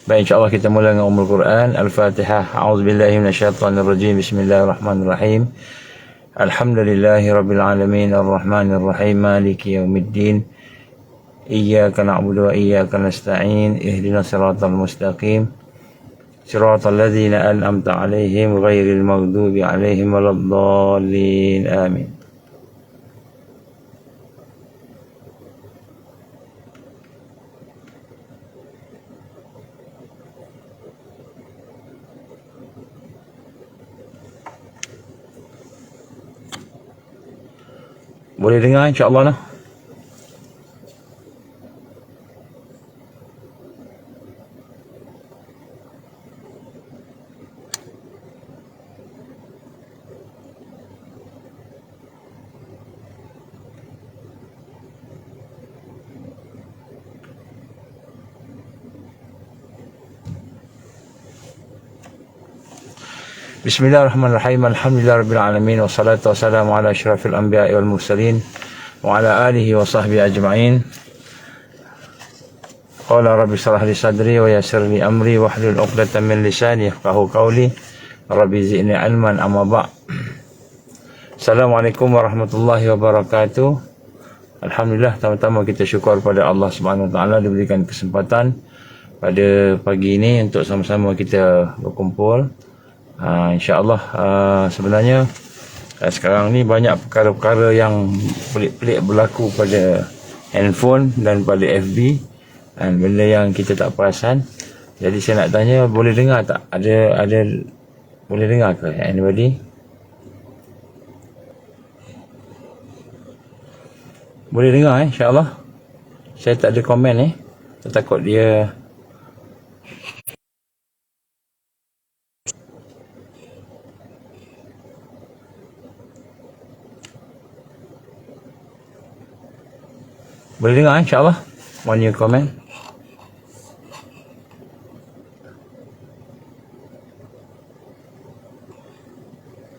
Baik, insyaAllah kita mula dengan Ummul Quran. Al-Fatihah. A'udzubillahi minasyaitanirrajim. Bismillahirrahmanirrahim. Alhamdulillahi Rabbil Alamin. Ar-Rahmanirrahim. Maliki yaumiddin. Iyyaka na'budu wa iyyaka nasta'in. Ihdinas siratal mustaqim. Siratal ladzina an'amta 'alaihim ghairil maghdubi 'alaihim waladdallin. Amin. Boleh dengar insya-Allah lah. Bismillahirrahmanirrahim. Alhamdulillahirabbil alamin wassalatu wassalamu ala asyrafil anbiya'i wal mursalin wa ala alihi wa sahbihi ajma'in. Qala rabbi shrah li sadri wa yassir li amri wahlul 'uqdatam min lisani yafqahu qawli. Rabbi zidni ilman amma ba'd. Assalamualaikum warahmatullahi wabarakatuh. Alhamdulillah, pertama kita syukur pada Allah Subhanahu wa taala diberikan kesempatan pada pagi ini untuk sama-sama kita berkumpul. InsyaAllah sebenarnya sekarang ni banyak perkara-perkara yang pelik-pelik berlaku pada handphone dan pada FB, dan benda yang kita tak perasan. Jadi saya nak tanya, boleh dengar tak? Ada boleh dengar ke anybody? Boleh dengar insyaAllah. Saya tak ada komen saya takut dia. Boleh dengar insyaAllah. One new comment.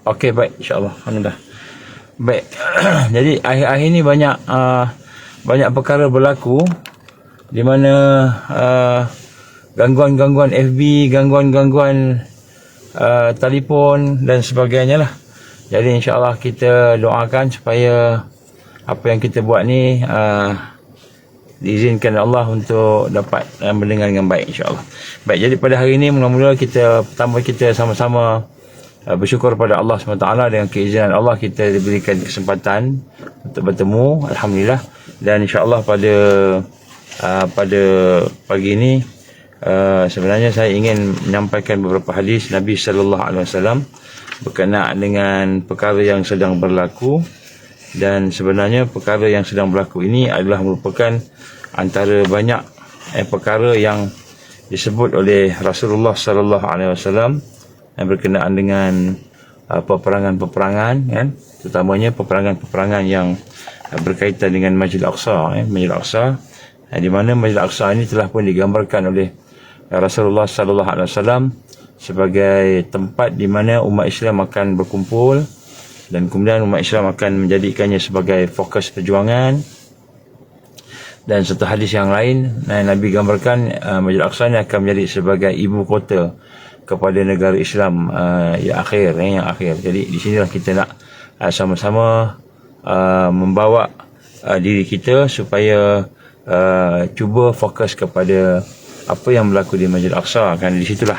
Okey, baik, insyaAllah. Alhamdulillah. Baik. Jadi akhir-akhir ni banyak perkara berlaku di mana gangguan-gangguan FB, gangguan-gangguan telefon dan sebagainya lah. Jadi insyaAllah kita doakan supaya apa yang kita buat ni diizinkan Allah untuk dapat mendengar dengan baik insyaAllah. Baik, jadi pada hari ini mula-mula kita sama-sama bersyukur pada Allah SWT. Dengan keizinan Allah kita diberikan kesempatan untuk bertemu, alhamdulillah. Dan insyaAllah pada pagi ini sebenarnya saya ingin menyampaikan beberapa hadis Nabi SAW berkenaan dengan perkara yang sedang berlaku. Dan sebenarnya perkara yang sedang berlaku ini adalah merupakan antara banyak perkara yang disebut oleh Rasulullah SAW yang berkenaan dengan peperangan-peperangan, kan? Terutamanya peperangan-peperangan yang berkaitan dengan Masjid Al-Aqsa, Masjid Al-Aqsa, di mana Masjid Al-Aqsa ini telah pun digambarkan oleh Rasulullah SAW sebagai tempat di mana umat Islam akan berkumpul, dan kemudian umat Islam akan menjadikannya sebagai fokus perjuangan. Dan satu hadis yang lain, Nabi gambarkan Masjid Al-Aqsa ini akan menjadi sebagai ibu kota kepada negara Islam yang akhir. Jadi di sinilah kita nak sama-sama membawa diri kita supaya cuba fokus kepada apa yang berlaku di Masjid Al-Aqsa, kan di situlah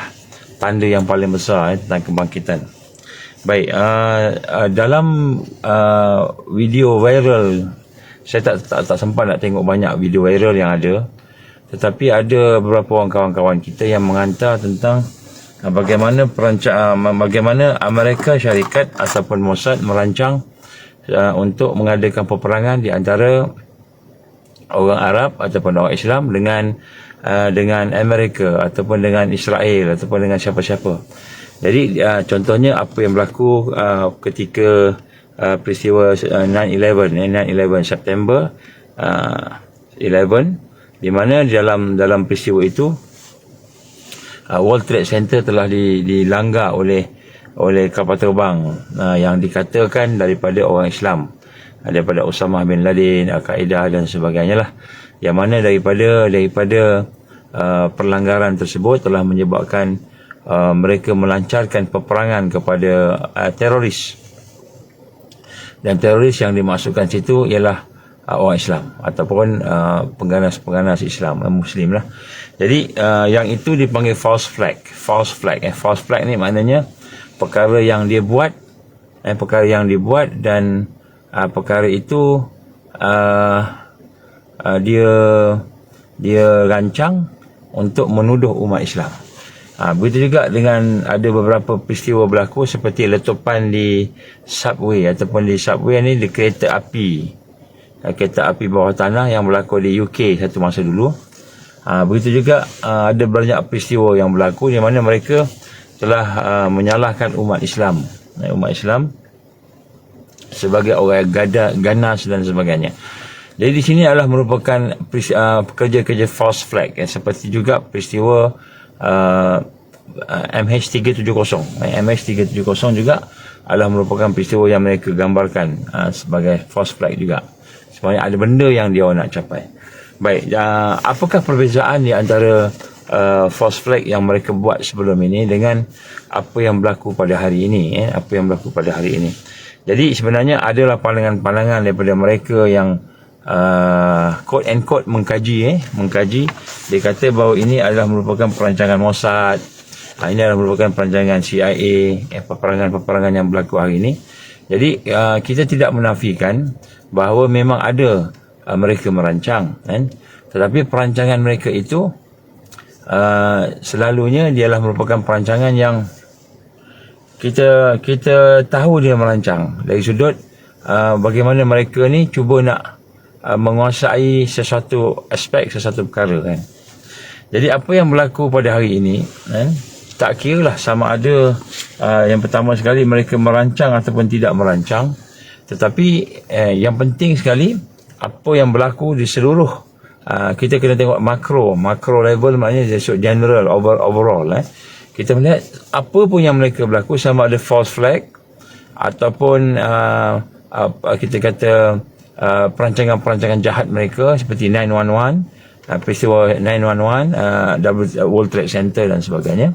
tanda yang paling besar tentang kebangkitan. Baik, dalam video viral, saya tak sempat nak tengok banyak video viral yang ada, tetapi ada beberapa orang kawan-kawan kita yang menghantar tentang bagaimana Amerika Syarikat ataupun Mossad merancang untuk mengadakan peperangan di antara orang Arab ataupun orang Islam dengan Amerika ataupun dengan Israel ataupun dengan siapa-siapa. Jadi contohnya apa yang berlaku ketika peristiwa 9/11 September 11, di mana dalam peristiwa itu World Trade Center telah dilanggar oleh kapal terbang yang dikatakan daripada orang Islam, daripada Osama bin Laden, Al-Qaeda dan sebagainya lah, yang mana daripada perlanggaran tersebut telah menyebabkan mereka melancarkan peperangan kepada teroris. Dan teroris yang dimasukkan situ ialah orang Islam ataupun pengganas-pengganas Islam, Muslim lah. Jadi yang itu dipanggil false flag. False flag ni maknanya perkara yang dia buat, dan perkara itu dia rancang untuk menuduh umat Islam. Begitu juga dengan ada beberapa peristiwa berlaku seperti letupan di subway ni, di kereta api bawah tanah yang berlaku di UK satu masa dulu. Begitu juga ada banyak peristiwa yang berlaku di mana mereka telah menyalahkan umat Islam sebagai orang ganas dan sebagainya. Jadi di sini adalah merupakan kerja-kerja false flag, seperti juga peristiwa MH370. MH370 juga adalah merupakan peristiwa yang mereka gambarkan sebagai false flag juga. Sebenarnya ada benda yang dia nak capai. Baik, apakah perbezaan di antara false flag yang mereka buat sebelum ini dengan apa yang berlaku pada hari ini? Jadi sebenarnya adalah pandangan-pandangan daripada mereka yang quote and quote mengkaji. Dia kata bahawa ini adalah merupakan perancangan Mossad, ini adalah merupakan perancangan CIA, peperangan yang berlaku hari ini. Jadi kita tidak menafikan bahawa memang ada mereka merancang, kan? Tetapi perancangan mereka itu selalunya dialah merupakan perancangan yang kita tahu dia merancang dari sudut bagaimana mereka ni cuba nak menguasai sesuatu aspek, sesuatu perkara, kan. Jadi apa yang berlaku pada hari ini, kan, tak kira lah sama ada yang pertama sekali mereka merancang ataupun tidak merancang, tetapi yang penting sekali apa yang berlaku di seluruh, kita kena tengok makro level, maknanya general, overall. Kita melihat apa pun yang mereka berlaku, sama ada false flag ataupun kita kata perancangan-perancangan jahat mereka seperti 911, peristiwa 911, World Trade Center dan sebagainya.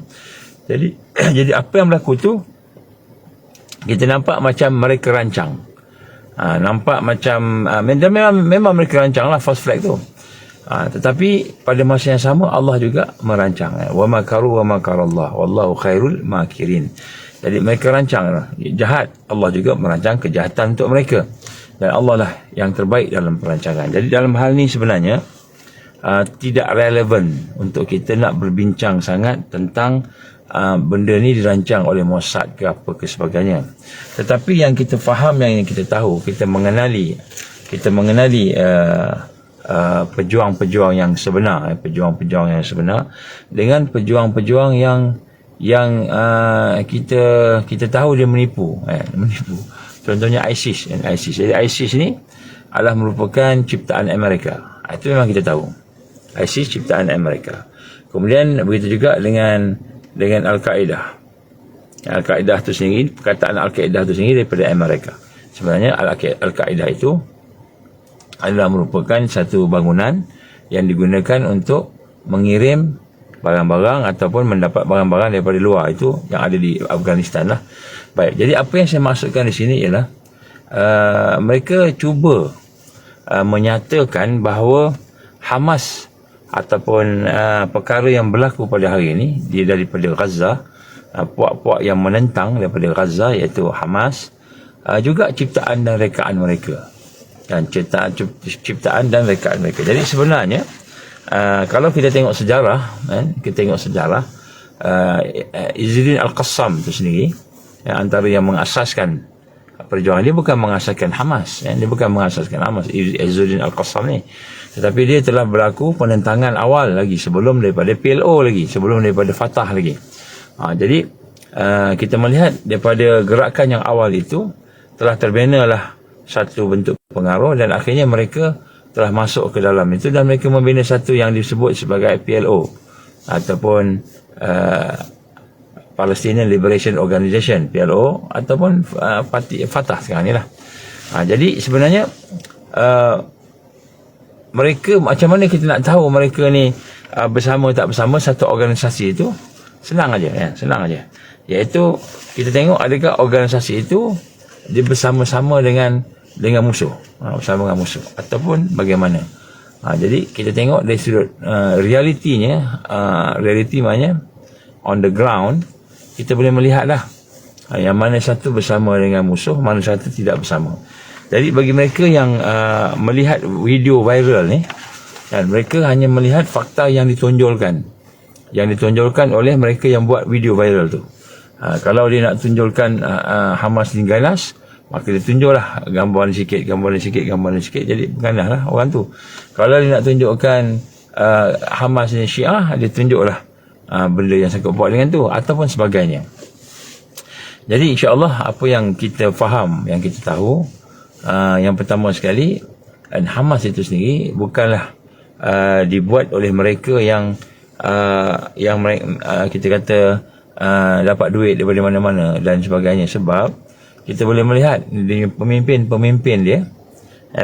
Jadi jadi apa yang berlaku tu kita nampak macam mereka rancang. Nampak macam memang mereka rancang lah false flag tu. Tetapi pada masa yang sama Allah juga merancang. Wa makaru wa makarallah wallahu khairul makirin. Jadi mereka rancang jahat, Allah juga merancang kejahatan untuk mereka. Dan Allah lah yang terbaik dalam perancangan. Jadi dalam hal ni sebenarnya tidak relevan untuk kita nak berbincang sangat tentang benda ni dirancang oleh Mossad ke apa ke sebagainya. Tetapi yang kita faham, yang kita tahu, kita mengenali pejuang-pejuang yang sebenar, dengan pejuang-pejuang yang kita tahu dia menipu. Contohnya ISIS. Jadi ISIS ni adalah merupakan ciptaan Amerika. Itu memang kita tahu. ISIS ciptaan Amerika. Kemudian begitu juga dengan Al-Qaeda. Al-Qaeda itu sendiri, perkataan Al-Qaeda itu sendiri daripada Amerika. Sebenarnya Al-Qaeda itu adalah merupakan satu bangunan yang digunakan untuk mengirim barang-barang ataupun mendapat barang-barang daripada luar, itu yang ada di Afghanistan lah. Baik, jadi apa yang saya maksudkan di sini ialah mereka cuba menyatakan bahawa Hamas ataupun perkara yang berlaku pada hari ini dia daripada Gaza, puak-puak yang menentang daripada Gaza iaitu Hamas, juga ciptaan dan rekaan mereka. Dan ciptaan dan rekaan mereka. Jadi sebenarnya kalau kita tengok sejarah, Izzuddin Al-Qassam itu sendiri, antara yang mengasaskan perjuangan, dia bukan mengasaskan Hamas, dia bukan mengasaskan Hamas, Izzuddin Al-Qassam ni, tetapi dia telah berlaku penentangan awal lagi sebelum daripada PLO lagi, sebelum daripada Fatah lagi. Jadi kita melihat daripada gerakan yang awal itu telah terbinalah satu bentuk pengaruh, dan akhirnya mereka telah masuk ke dalam itu, dan mereka membina satu yang disebut sebagai PLO ataupun Palestinian Liberation Organization, PLO, ataupun parti Fatah sekarang ni lah. Jadi sebenarnya mereka, macam mana kita nak tahu mereka ni bersama tak bersama satu organisasi itu senang aja, ya, senang aja. Iaitu kita tengok adakah organisasi itu dia bersama-sama dengan musuh, bersama dengan musuh ataupun bagaimana. Jadi kita tengok dari sudut realitinya, reality maknanya on the ground, kita boleh melihat dah yang mana satu bersama dengan musuh, mana satu tidak bersama. Jadi bagi mereka yang melihat video viral ni, dan mereka hanya melihat fakta yang ditonjolkan oleh mereka yang buat video viral tu. Kalau dia nak tunjulkan Hamas ni ganas, maka dia tunjuklah gambar sikit, jadi ganaslah orang tu. Kalau dia nak tunjukkan Hamas ni Syiah, dia tunjuklah benda yang sangkut paut dengan tu ataupun sebagainya. Jadi insya-Allah apa yang kita faham, yang kita tahu, yang pertama sekali, Hamas itu sendiri bukanlah dibuat oleh mereka yang kita kata dapat duit daripada mana-mana dan sebagainya. Sebab kita boleh melihat pemimpin dia,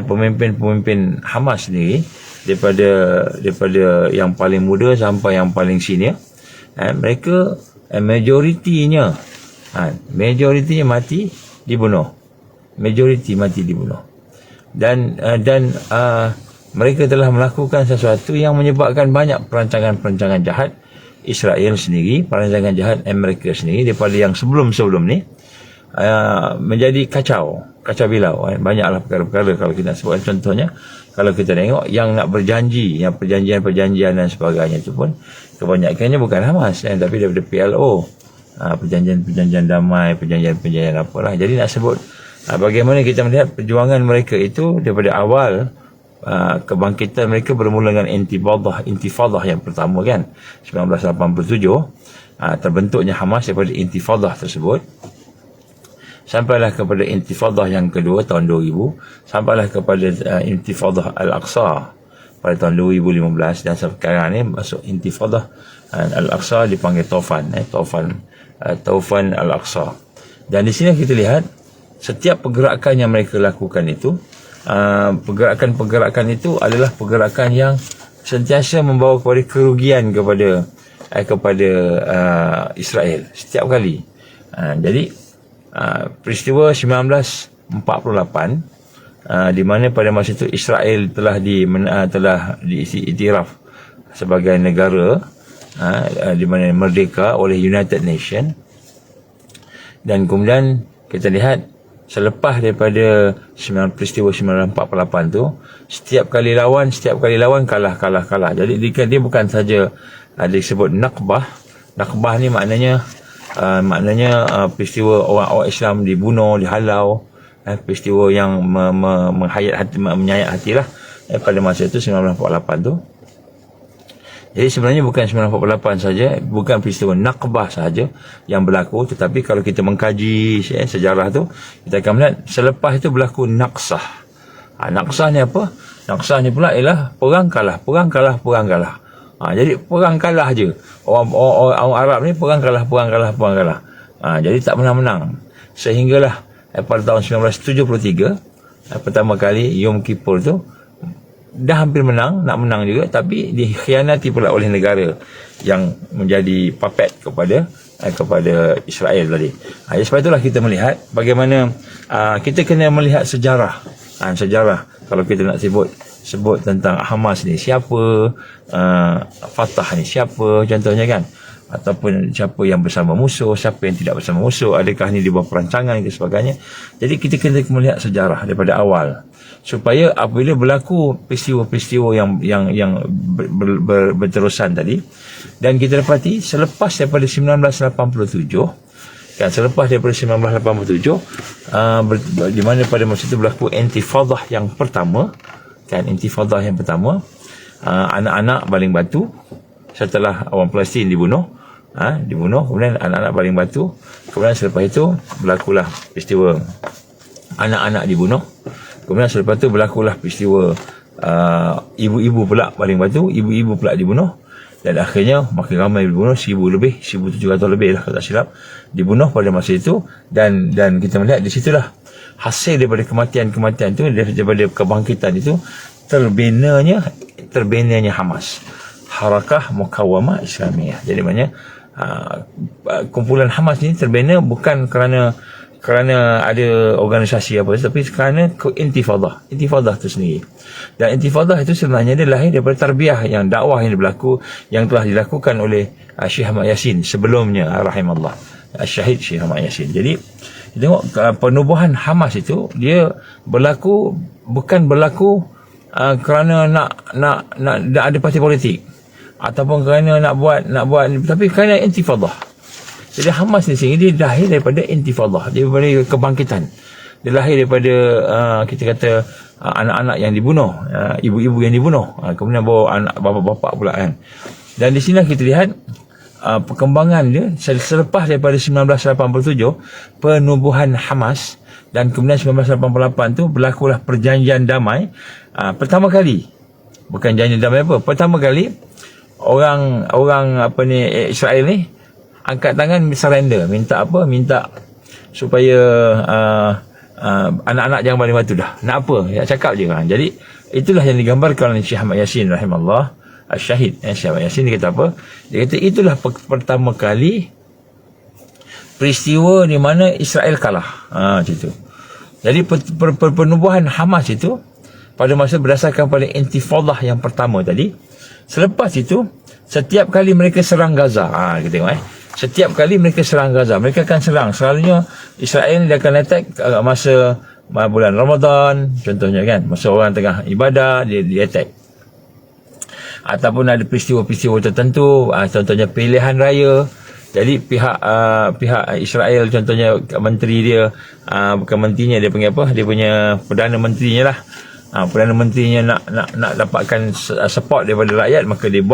pemimpin Hamas sendiri, daripada yang paling muda sampai yang paling senior, mereka majoritinya mati dibunuh. Dan mereka telah melakukan sesuatu yang menyebabkan banyak perancangan jahat Israel sendiri, perancangan jahat Amerika sendiri daripada yang sebelum ni menjadi kacau bilau. Banyaklah perkara-perkara kalau kita nak sebut. Contohnya kalau kita tengok yang nak berjanji, yang perjanjian dan sebagainya itu pun kebanyakannya bukan Hamas, tapi daripada PLO, perjanjian damai, perjanjian apalah. Jadi nak sebut bagaimana kita melihat perjuangan mereka itu daripada awal. Kebangkitan mereka bermula dengan intifadah yang pertama kan, 1987, terbentuknya Hamas daripada intifadah tersebut, sampailah kepada intifadah yang kedua tahun 2000, sampailah kepada intifadah Al-Aqsa pada tahun 2015, dan sekarang ni masuk intifadah Al-Aqsa, dipanggil Taufan Al-Aqsa. Dan di sini kita lihat setiap pergerakan yang mereka lakukan itu, pergerakan itu adalah pergerakan yang sentiasa membawa kepada kerugian kepada Israel setiap kali. Jadi peristiwa 1948, di mana pada masa itu Israel telah diiktiraf sebagai negara, di mana merdeka oleh United Nations. Dan kemudian kita lihat selepas daripada peristiwa 1948 tu, setiap kali lawan kalah. Jadi dia bukan saja disebut Nakbah. Nakbah ni maknanya peristiwa orang Islam dibunuh, dihalau, peristiwa yang menyayat hati lah pada masa itu 1948 tu. Jadi sebenarnya bukan 1948 saja, bukan peristiwa Nakbah saja yang berlaku, tetapi kalau kita mengkaji sejarah tu, kita akan melihat selepas itu berlaku Naqsah. Naqsah ni apa? Naqsah ni pula ialah perang kalah. Jadi perang kalah je. Orang Arab ni perang kalah. Jadi tak pernah menang. Sehinggalah pada tahun 1973, pertama kali Yom Kippur tu, dah hampir menang, nak menang juga, tapi dikhianati pula oleh negara yang menjadi puppet kepada Israel tadi. Sebab itulah kita melihat bagaimana kita kena melihat sejarah. Kalau kita nak sebut tentang Hamas ni siapa, Fatah ni siapa contohnya kan, ataupun siapa yang bersama musuh, siapa yang tidak bersama musuh, adakah ni di bawah perancangan ke sebagainya. Jadi kita kena melihat sejarah daripada awal, supaya apabila berlaku peristiwa-peristiwa yang berterusan tadi, dan kita dapati selepas daripada 1987, di mana pada masa itu berlaku intifadah yang pertama, anak-anak baling batu setelah orang Palestin dibunuh, kemudian anak-anak baling batu, kemudian selepas itu berlakulah peristiwa anak-anak dibunuh. Kemudian selepas itu berlakulah peristiwa ibu-ibu pula baling batu, ibu-ibu pula dibunuh. Dan akhirnya makin ramai dibunuh, 1,700 lebih lah kalau tak silap, dibunuh pada masa itu. Dan kita melihat di situlah hasil daripada kematian daripada kebangkitan itu, terbinanya Hamas. Harakah Mukawamah Islamiyah. Jadi maknanya kumpulan Hamas ni terbina bukan kerana ada organisasi apa, tapi kerana intifadah tu sendiri. Dan intifadah itu sebenarnya dia lahir daripada tarbiyah yang dakwah yang berlaku, yang telah dilakukan oleh Syekh Ahmad Yasin sebelumnya, rahimallah, Syahid Syekh Ahmad Yasin. Jadi tengok penubuhan Hamas itu dia bukan berlaku kerana nak ada parti politik ataupun kerana nak buat, tapi kerana intifadah. Jadi Hamas ni sendiri dia lahir daripada intifadah, daripada kebangkitan. Dia lahir daripada kita kata anak-anak yang dibunuh, ibu-ibu yang dibunuh, kemudian bawa anak bapa-bapa pula kan. Dan di sini kita lihat perkembangan dia selepas daripada 1987 penubuhan Hamas, dan kemudian 1988 tu berlakulah perjanjian damai pertama kali. Bukan janji damai apa, pertama kali orang Israel ni angkat tangan surrender, minta supaya anak-anak jangan balik batu dah. Nak apa? Ya cakap je kan. Jadi itulah yang digambarkan oleh Syekh Ahmad Yasin rahimallah, Syahid Syekh Ahmad Yasin. Dia kata apa? Dia kata itulah pertama kali peristiwa di mana Israel kalah. Macam tu. Jadi penubuhan Hamas itu pada masa berdasarkan pada intifadah yang pertama tadi. Selepas itu setiap kali mereka serang Gaza, kita tengok setiap kali mereka serang Gaza, mereka akan serang. Selalunya Israel dia akan attack masa bulan Ramadan contohnya kan, masa orang tengah ibadah dia attack. Ataupun ada peristiwa-peristiwa tertentu, contohnya pilihan raya. Jadi pihak Israel contohnya menteri dia, bukan menterinya, dia punya apa? Dia punya Perdana Menterinya lah. Perdana Menterinya nak dapatkan support daripada rakyat, maka dia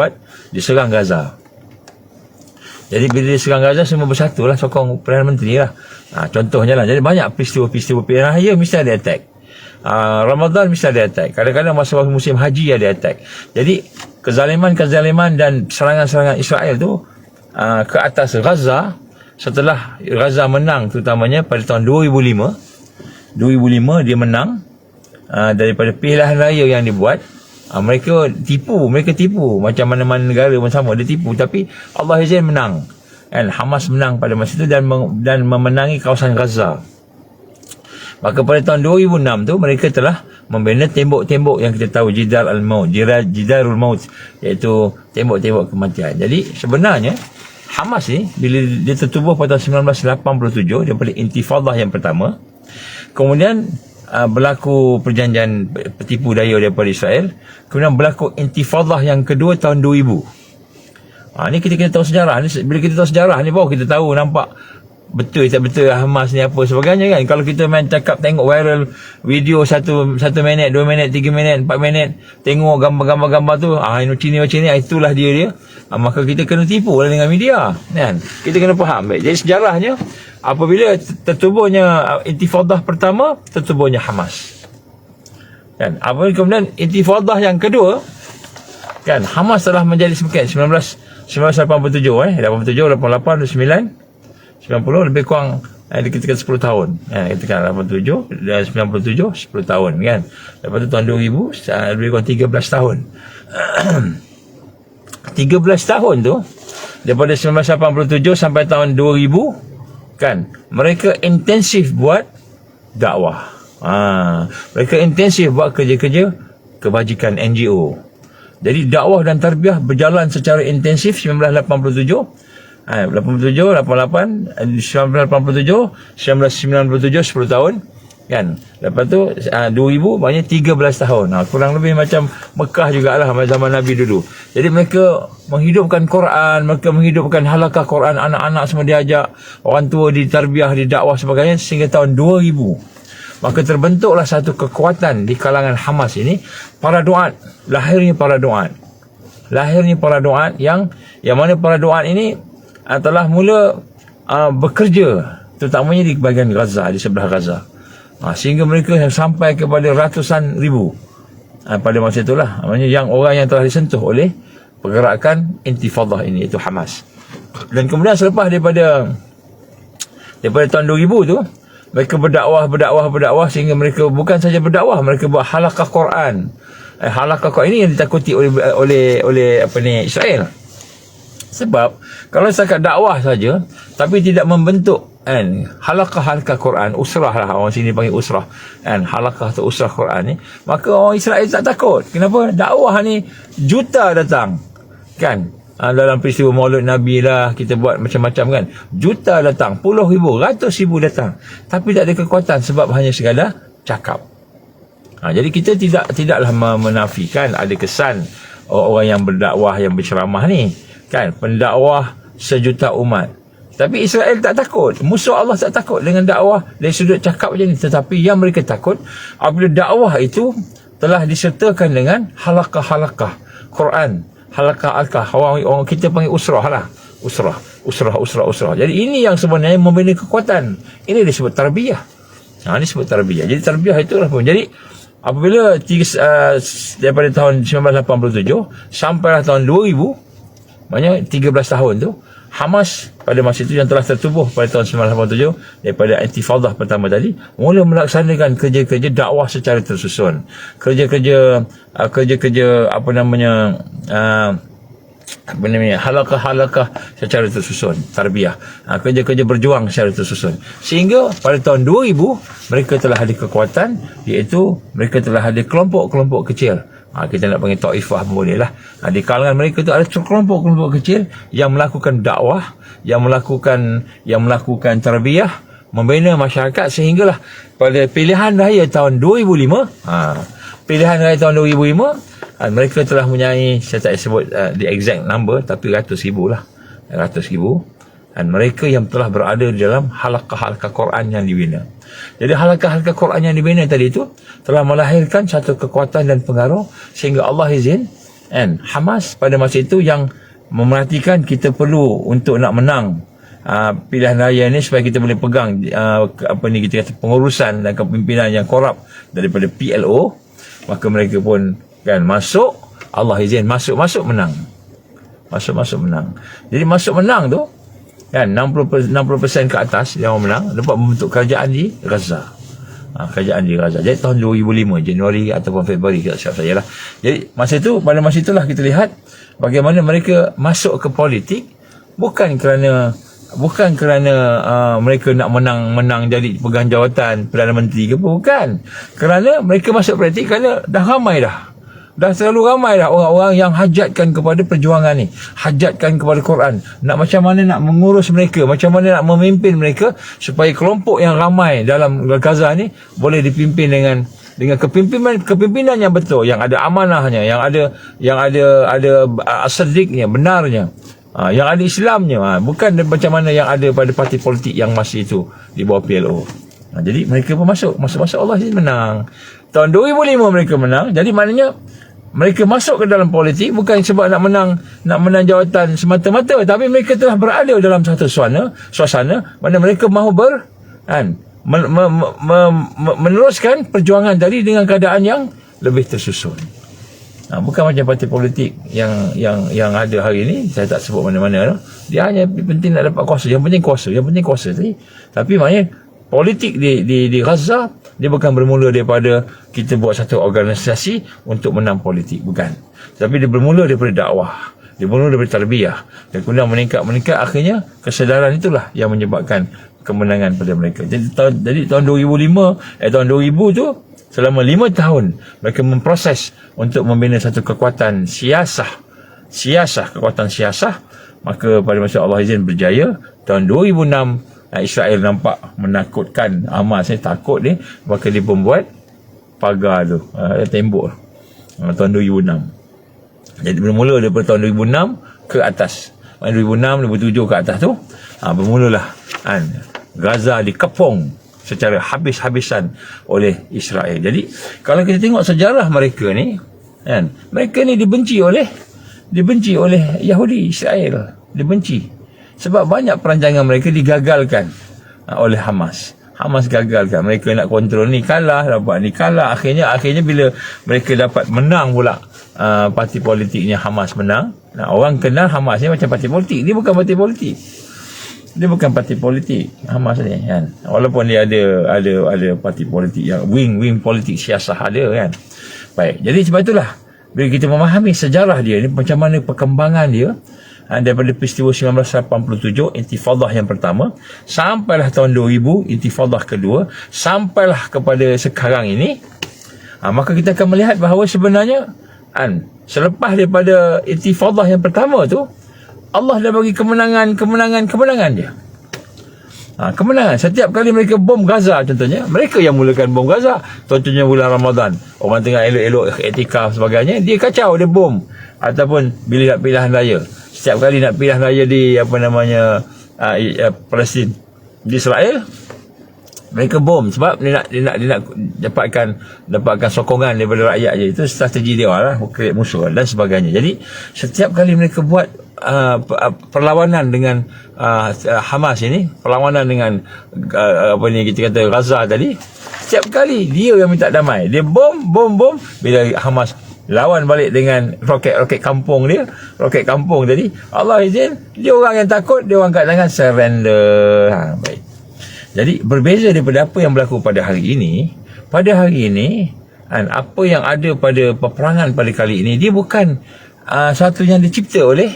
serang Gaza. Jadi bila dia serang Gaza, semua bersatu lah sokong Perdana Menteri lah. Contohnya lah. Jadi banyak peristiwa-peristiwa pilihan raya mesti ada attack. Ramadan mesti ada attack. Kadang-kadang masa musim haji ada attack. Jadi kezaliman dan serangan-serangan Israel tu ke atas Gaza, setelah Gaza menang terutamanya pada tahun 2005 dia menang daripada pilihan raya yang dibuat. Mereka tipu macam mana-mana negara pun sama, dia tipu, tapi Allah Azza menang. Dan Hamas menang pada masa itu dan memenangi kawasan Gaza. Maka pada tahun 2006 tu mereka telah membina tembok-tembok yang kita tahu Jidarul Maut, iaitu tembok-tembok kematian. Jadi sebenarnya Hamas ni bila dia tertubuh pada tahun 1987 daripada intifadah yang pertama, kemudian berlaku perjanjian tipu daya daripada Israel, kemudian berlaku intifadah yang kedua tahun 2000. Ni kita tahu sejarah ni. Bila kita tahu sejarah ni baru kita tahu nampak betul tak betul Hamas ni apa sebagainya kan. Kalau kita main cakap tengok viral video 1 minit, 2 minit, 3 minit, 4 minit, tengok gambar-gambar tu, ini macam ni, itulah dia. Maka kita kena tipu lah dengan media kan. Kita kena faham baik. Jadi sejarahnya apabila tertubuhnya intifadah pertama, tertubuhnya Hamas kan. Apabila kemudian intifadah yang kedua kan, Hamas telah menjadi semakin 1987 88, 89, 90, lebih kurang kita kata 10 tahun kita kan, 87 dan 97 10 tahun kan. Lepas tu tahun 2000 lebih kurang 13 tahun 13 tahun tu, daripada 1987 sampai tahun 2000 kan, mereka intensif buat dakwah. Mereka intensif buat kerja-kerja kebajikan NGO. Jadi dakwah dan tarbiyah berjalan secara intensif 1987, 88, 1987, 1997 10 tahun kan. Lepas tu 2000 maknanya 13 tahun. Kurang lebih macam Mekah jugalah zaman Nabi dulu. Jadi mereka menghidupkan Quran, mereka menghidupkan halaqah Quran, anak-anak semua diajak, orang tua ditarbiyah, didakwah sebagainya sehingga tahun 2000. Maka terbentuklah satu kekuatan di kalangan Hamas ini, para duat, lahirnya para duat yang mana para duat ini telah mula bekerja terutamanya di bahagian Gaza, di sebelah Gaza. Sehingga mereka sampai kepada ratusan ribu pada masa itulah, maksudnya yang orang yang telah disentuh oleh pergerakan intifadah ini, itu Hamas. Dan kemudian selepas daripada tahun 2000 tu, mereka berdakwah sehingga mereka bukan saja berdakwah, mereka buat halaqah Quran. halakah Quran ini yang ditakuti oleh Israel. Sebab kalau setakat dakwah saja tapi tidak membentuk halakah Quran, usrah lah, orang sini panggil usrah, halakah atau usrah Quran ni, maka orang Israel tak takut. Kenapa? Dakwah ni juta datang kan. Dalam peristiwa Maulud Nabi lah, kita buat macam-macam kan, juta datang, puluh ribu, ratus ribu datang, tapi tak ada kekuatan sebab hanya sekadar cakap. Jadi kita tidaklah menafikan ada kesan orang yang berdakwah, yang berceramah ni kan, pendakwah sejuta umat. Tapi Israel tak takut, musuh Allah tak takut dengan dakwah dari sudut cakap macam ni. Tetapi yang mereka takut apabila dakwah itu telah disertakan dengan halakah Quran, halakah. Orang kita panggil usrah lah, usrah. Jadi ini yang sebenarnya membina kekuatan. Ini disebut tarbiyah. Ini disebut tarbiyah. Jadi tarbiyah itulah pun. Jadi apabila daripada tahun 1987 sampailah tahun 2000, maknanya 13 tahun tu, Hamas pada masa itu yang telah tertubuh pada tahun 1987 daripada intifadah pertama tadi, mula melaksanakan kerja-kerja dakwah secara tersusun. Kerja-kerja halakah secara tersusun, tarbiyah, kerja-kerja berjuang secara tersusun, sehingga pada tahun 2000 mereka telah ada kekuatan, iaitu mereka telah ada kelompok-kelompok kecil. Kita nak panggil taifah pun boleh lah. Di kalangan mereka tu ada kelompok-kelompok kecil yang melakukan dakwah, yang melakukan tarbiyah, membina masyarakat, sehinggalah pada pilihan raya tahun 2005, mereka telah mempunyai, saya tak sebut the exact number, tapi ratus ribu. Dan mereka yang telah berada di dalam halakah Quran yang dibina. Jadi halakah Quran yang dibina tadi itu telah melahirkan satu kekuatan dan pengaruh, sehingga Allah izin Hamas pada masa itu yang memerhatikan kita perlu untuk nak menang pilihan raya ni supaya kita boleh pegang kita kata pengurusan dan kepimpinan yang korup daripada PLO, maka mereka pun masuk, Allah izin masuk menang. Jadi masuk menang tu 60% ke atas yang menang dapat membentuk kerajaan di Gaza. Jadi tahun 2005 Januari ataupun Februari, tak silap saya lah. Jadi pada masa itulah kita lihat bagaimana mereka masuk ke politik bukan kerana mereka nak menang jadi pegang jawatan Perdana Menteri ke, bukan. Kerana mereka masuk politik kerana dah terlalu ramai dah orang-orang yang hajatkan kepada perjuangan ni, hajatkan kepada Quran, nak macam mana nak mengurus mereka, macam mana nak memimpin mereka supaya kelompok yang ramai dalam Gaza ni boleh dipimpin dengan kepimpinan yang betul, yang ada amanahnya, yang ada as-siddiqnya, benarnya, yang ada Islamnya, bukan macam mana yang ada pada parti politik yang masih itu di bawah PLO. Jadi mereka pun masuk Allah ini menang. Tahun 2005 mereka menang. Jadi maknanya mereka masuk ke dalam politik bukan sebab nak menang jawatan semata-mata, tapi mereka telah berada dalam satu suasana mana mereka mahu meneruskan perjuangan tadi dengan keadaan yang lebih tersusun. Bukan macam parti politik yang ada hari ini, saya tak sebut mana-mana. Dia hanya penting nak dapat kuasa, yang penting kuasa tadi. Tapi maknanya politik di Gaza dia bukan bermula daripada kita buat satu organisasi untuk menang politik, bukan. Tapi dia bermula daripada dakwah, dia bermula daripada tarbiyah, dan kemudian meningkat, akhirnya kesedaran itulah yang menyebabkan kemenangan pada mereka. Jadi tahun 2000 tu, selama 5 tahun mereka memproses untuk membina satu kekuatan kekuatan siasah. Maka pada masa Allah izin berjaya, tahun 2006 Israel nampak menakutkan Hamas ni, takut ni, maka dia pun buat pagar tu, tembok tahun 2006. Jadi bermula daripada tahun 2006 ke atas, 2006, 2007 ke atas tu, bermulalah Gaza dikepung secara habis-habisan oleh Israel. Jadi kalau kita tengok sejarah mereka ni, mereka ni dibenci oleh Yahudi, Israel dibenci. Sebab banyak perancangan mereka digagalkan oleh Hamas. Hamas gagalkan. Mereka nak kontrol ni kalah, Akhirnya bila mereka dapat menang pula, parti politiknya Hamas menang. Orang kenal Hamas ni macam parti politik. Dia bukan parti politik. Hamas ni Walaupun dia ada parti politik yang wing politik siasah ada Baik, jadi sebab itulah bila kita memahami sejarah dia ni, macam mana perkembangan dia, daripada peristiwa 1987 intifadah yang pertama sampailah tahun 2000 intifadah kedua, sampailah kepada sekarang ini, maka kita akan melihat bahawa sebenarnya selepas daripada intifadah yang pertama tu, Allah dah bagi kemenangan dia. Kemenangan. Setiap kali mereka bom Gaza contohnya, mereka yang mulakan bom Gaza. Contohnya bulan Ramadan, orang tengah elok-elok iktikaf sebagainya, dia kacau, dia bom. Ataupun bila nak pilihan raya, setiap kali nak pilihan raya di Palestin, di Israel, mereka bom sebab dia nak dapatkan sokongan daripada rakyat je. Itu strategi dia lah, create musuh dan sebagainya. Jadi setiap kali mereka buat perlawanan dengan Hamas ini, perlawanan dengan kita kata Gaza tadi, setiap kali dia yang minta damai, dia bom. Bila Hamas lawan balik dengan roket kampung tadi, Allah izin, dia orang yang takut, dia orang angkat tangan surrender. Baik. Jadi berbeza daripada apa yang berlaku pada hari ini. Pada hari ini, apa yang ada pada peperangan pada kali ini, dia bukan satu yang dicipta oleh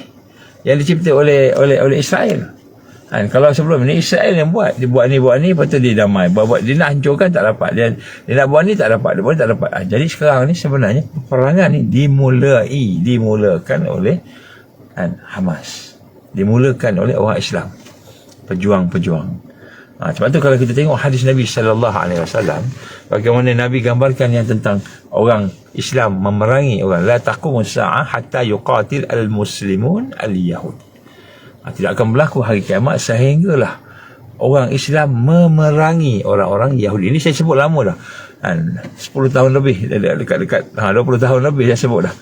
Israel. Kalau sebelum ni Israel yang buat, dia buat ni, lepas tu dia damai, dia nak hancurkan tak dapat, dia nak buat ni tak dapat, jadi sekarang ni sebenarnya peperangan ni dimulakan oleh Hamas, dimulakan oleh orang Islam, pejuang-pejuang. Sebab tu kalau kita tengok hadis Nabi SAW, bagaimana Nabi gambarkan yang tentang orang Islam memerangi orang, la taqumu sa'ah hatta yuqatil al-muslimun al-yahud. Tidak akan berlaku hari kiamat sehinggalah orang Islam memerangi orang-orang Yahudi. Ini saya sebut lama dah, 10 tahun lebih, dekat 20 tahun lebih saya sebut dah,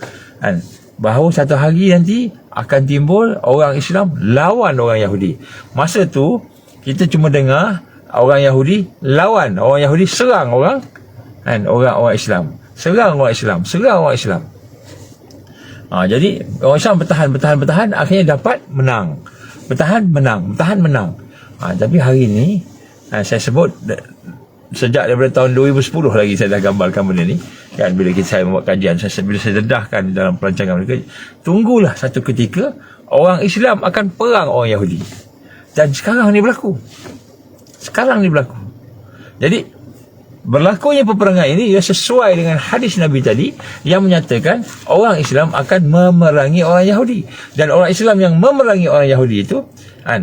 bahawa satu hari nanti akan timbul orang Islam lawan orang Yahudi. Masa tu kita cuma dengar orang Yahudi lawan, orang Yahudi serang orang Islam. Serang orang Islam. Jadi orang Islam bertahan, akhirnya dapat menang. Bertahan menang. Tapi hari ini saya sebut sejak daripada tahun 2010 lagi saya dah gambarkan benda ni. Kan, bila saya membuat kajian, bila saya dedahkan dalam perancangan mereka, tunggulah satu ketika orang Islam akan perang orang Yahudi. Dan sekarang ni berlaku. Jadi berlakunya peperangan ini ia sesuai dengan hadis Nabi tadi yang menyatakan orang Islam akan memerangi orang Yahudi. Dan orang Islam yang memerangi orang Yahudi itu,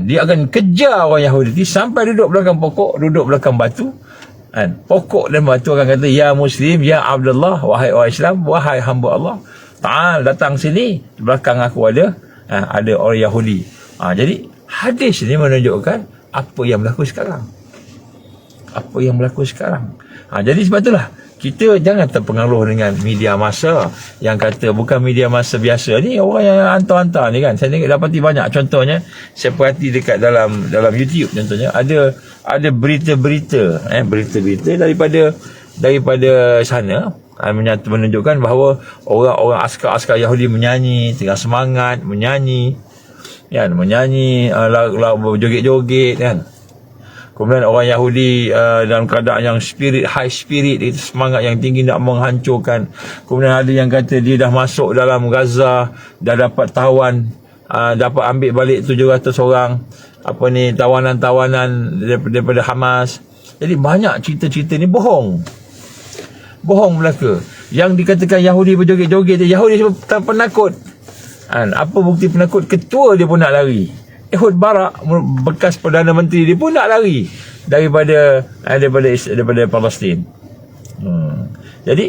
dia akan kejar orang Yahudi itu sampai duduk belakang pokok, duduk belakang batu. Pokok dan batu akan kata, ya Muslim, ya Abdullah, wahai orang Islam, wahai hamba Allah, ta'al, datang sini, di belakang aku ada orang Yahudi. Jadi hadis ini menunjukkan apa yang berlaku sekarang. Jadi sebab itulah kita jangan terpengaruh dengan media massa yang kata bukan media massa biasa ni, orang yang hantar-hantar ni kan. Saya tengok dapati banyak, contohnya saya perhati dekat dalam YouTube contohnya, ada berita-berita daripada sana menunjukkan bahawa orang askar Yahudi menyanyi, tengah semangat menyanyi lagu joget-joget kan. Kemudian orang Yahudi dalam keadaan yang high spirit, itu semangat yang tinggi nak menghancurkan. Kemudian ada yang kata dia dah masuk dalam Gaza, dah dapat tawan, dapat ambil balik 700 orang tawanan-tawanan daripada Hamas. Jadi banyak cerita-cerita ni bohong belaka. Yang dikatakan Yahudi berjoget-joget, Yahudi sebab penakut. Apa bukti penakut? Ketua dia pun nak lari. Ehud Barak, bekas Perdana Menteri, dia pun nak lari daripada Palestin. Jadi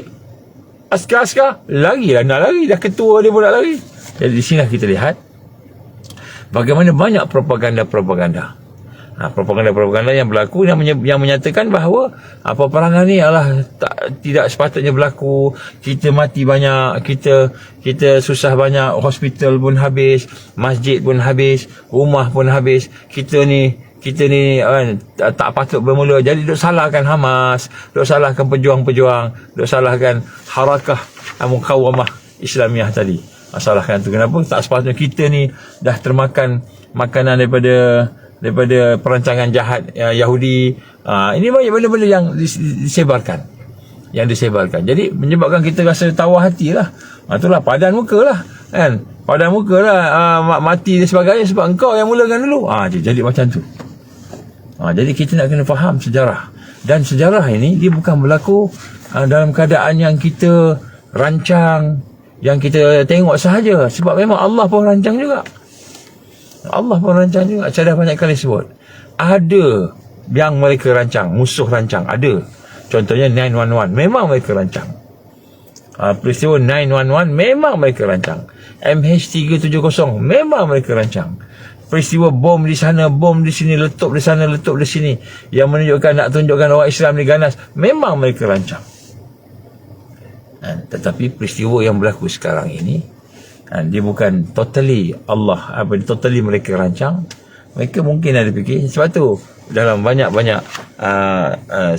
askar-askar nak lari, dah ketua dia pun nak lari. Jadi di sini kita lihat bagaimana banyak propaganda yang berlaku, yang menyatakan bahawa peperangan ni tidak sepatutnya berlaku. Kita mati banyak, kita susah banyak, hospital pun habis, masjid pun habis, rumah pun habis. Kita ni tak patut bermula. Jadi duk salahkan Hamas, duk salahkan pejuang-pejuang, duk salahkan harakah mukawamah Islamiah tadi. Salahkan tu. Kenapa? Tak sepatutnya kita ni dah termakan makanan daripada perancangan jahat Yahudi. Ini banyak benda-benda yang disebarkan. yang disebarkan. Jadi menyebabkan kita rasa tawar hati lah. Itulah padan muka lah kan. Padan muka lah, mati dan sebagainya sebab engkau yang mulakan dulu. Jadi macam tu. Jadi kita nak kena faham sejarah. Dan sejarah ini dia bukan berlaku dalam keadaan yang kita rancang, yang kita tengok sahaja. Sebab memang Allah pun rancang juga. Allah pun rancang juga. Saya dah banyak kali sebut. Ada yang mereka rancang, musuh rancang. Ada. Contohnya 911. Memang mereka rancang. Peristiwa 911 memang mereka rancang. MH370 memang mereka rancang. Peristiwa bom di sana, bom di sini, letup di sana, letup di sini, yang menunjukkan, nak tunjukkan orang Islam ni ganas, memang mereka rancang. Tetapi peristiwa yang berlaku sekarang ini, dia bukan totally totally mereka rancang. Mereka mungkin ada fikir. Sebab tu dalam banyak-banyak